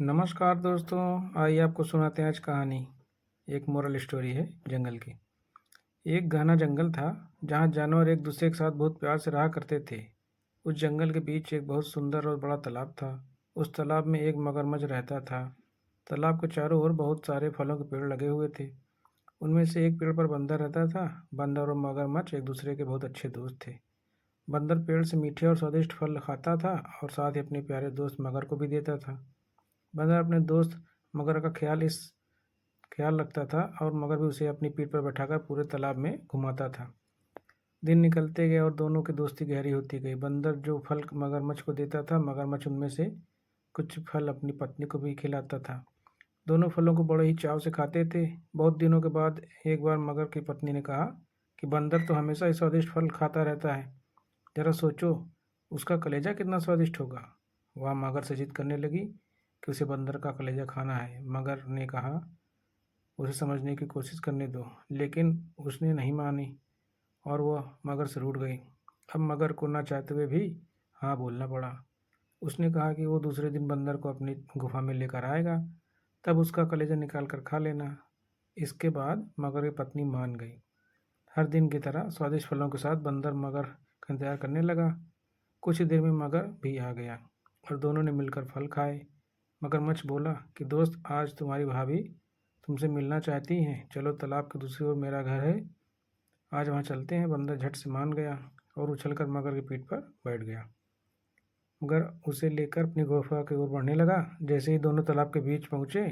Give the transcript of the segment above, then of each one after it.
नमस्कार दोस्तों। आइए आपको सुनाते हैं आज कहानी। एक मोरल स्टोरी है जंगल की। एक घना जंगल था जहाँ जानवर एक दूसरे के साथ बहुत प्यार से रहा करते थे। उस जंगल के बीच एक बहुत सुंदर और बड़ा तालाब था। उस तालाब में एक मगरमच्छ रहता था। तालाब के चारों ओर बहुत सारे फलों के पेड़ लगे हुए थे। उनमें से एक पेड़ पर बंदर रहता था। बंदर और मगरमच्छ एक दूसरे के बहुत अच्छे दोस्त थे। बंदर पेड़ से मीठे और स्वादिष्ट फल खाता था और साथ ही अपने प्यारे दोस्त मगर को भी देता था। बंदर अपने दोस्त मगर का ख्याल रखता था और मगर भी उसे अपनी पीठ पर बैठाकर पूरे तालाब में घुमाता था। दिन निकलते गए और दोनों की दोस्ती गहरी होती गई। बंदर जो फल मगरमच्छ को देता था, मगरमच्छ उनमें से कुछ फल अपनी पत्नी को भी खिलाता था। दोनों फलों को बड़े ही चाव से खाते थे। बहुत दिनों के बाद एक बार मगर की पत्नी ने कहा कि बंदर तो हमेशा ही स्वादिष्ट फल खाता रहता है, जरा सोचो उसका कलेजा कितना स्वादिष्ट होगा। वह मगर से जिद करने लगी कि उसे बंदर का कलेजा खाना है। मगर ने कहा उसे समझने की कोशिश करने दो, लेकिन उसने नहीं मानी और वह मगर से रूठ गई। अब मगर को ना चाहते हुए भी हाँ बोलना पड़ा। उसने कहा कि वो दूसरे दिन बंदर को अपनी गुफा में लेकर आएगा, तब उसका कलेजा निकाल कर खा लेना। इसके बाद मगर की पत्नी मान गई। हर दिन की तरह स्वादिष्ट फलों के साथ बंदर मगर का इंतजार करने लगा। कुछ ही देर में मगर भी आ गया और दोनों ने मिलकर फल खाए। मगरमच्छ बोला कि दोस्त, आज तुम्हारी भाभी तुमसे मिलना चाहती हैं, चलो तालाब के दूसरी ओर मेरा घर है, आज वहाँ चलते हैं। बंदर झट से मान गया और उछलकर मगर की पीठ पर बैठ गया। मगर उसे लेकर अपनी गुफा की ओर बढ़ने लगा। जैसे ही दोनों तालाब के बीच पहुँचे,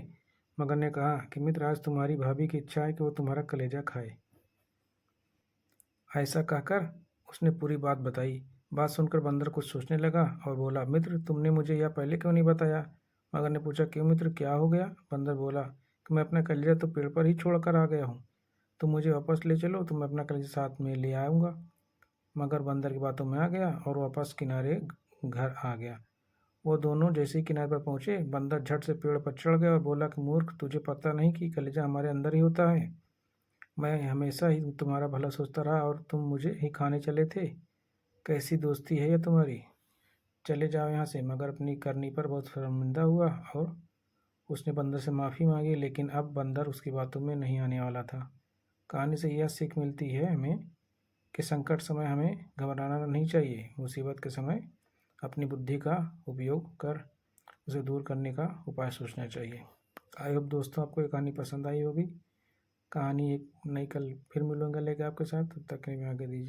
मगर ने कहा कि मित्र, आज तुम्हारी भाभी की इच्छा है कि वो तुम्हारा कलेजा खाए। ऐसा कहकर उसने पूरी बात बताई। बात सुनकर बंदर कुछ सोचने लगा और बोला, मित्र, तुमने मुझे यह पहले क्यों नहीं बताया। मगर ने पूछा, क्यों मित्र, क्या हो गया। बंदर बोला कि मैं अपना कलेजा तो पेड़ पर ही छोड़ कर आ गया हूँ, तुम मुझे वापस ले चलो तो मैं अपना कलेजा साथ में ले आऊँगा। मगर बंदर की बातों में आ गया और वापस किनारे घर आ गया। वो दोनों जैसे ही किनारे पर पहुंचे, बंदर झट से पेड़ पर चढ़ गया और बोला कि मूर्ख, तुझे पता नहीं कि कलेजा हमारे अंदर ही होता है। मैं हमेशा ही तुम्हारा भला सोचता रहा और तुम मुझे ही खाने चले थे। कैसी दोस्ती है यह तुम्हारी, चले जाओ यहाँ से। मगर अपनी करनी पर बहुत शर्मिंदा हुआ और उसने बंदर से माफ़ी मांगी, लेकिन अब बंदर उसकी बातों में नहीं आने वाला था। कहानी से यह सीख मिलती है हमें कि संकट समय हमें घबराना नहीं चाहिए। मुसीबत के समय अपनी बुद्धि का उपयोग कर उसे दूर करने का उपाय सोचना चाहिए। आई होप दोस्तों आपको ये कहानी पसंद आई होगी। कहानी एक नई कल फिर मिलूंगा लेके आपके साथ, तब तक के लिए आगे दीजिए।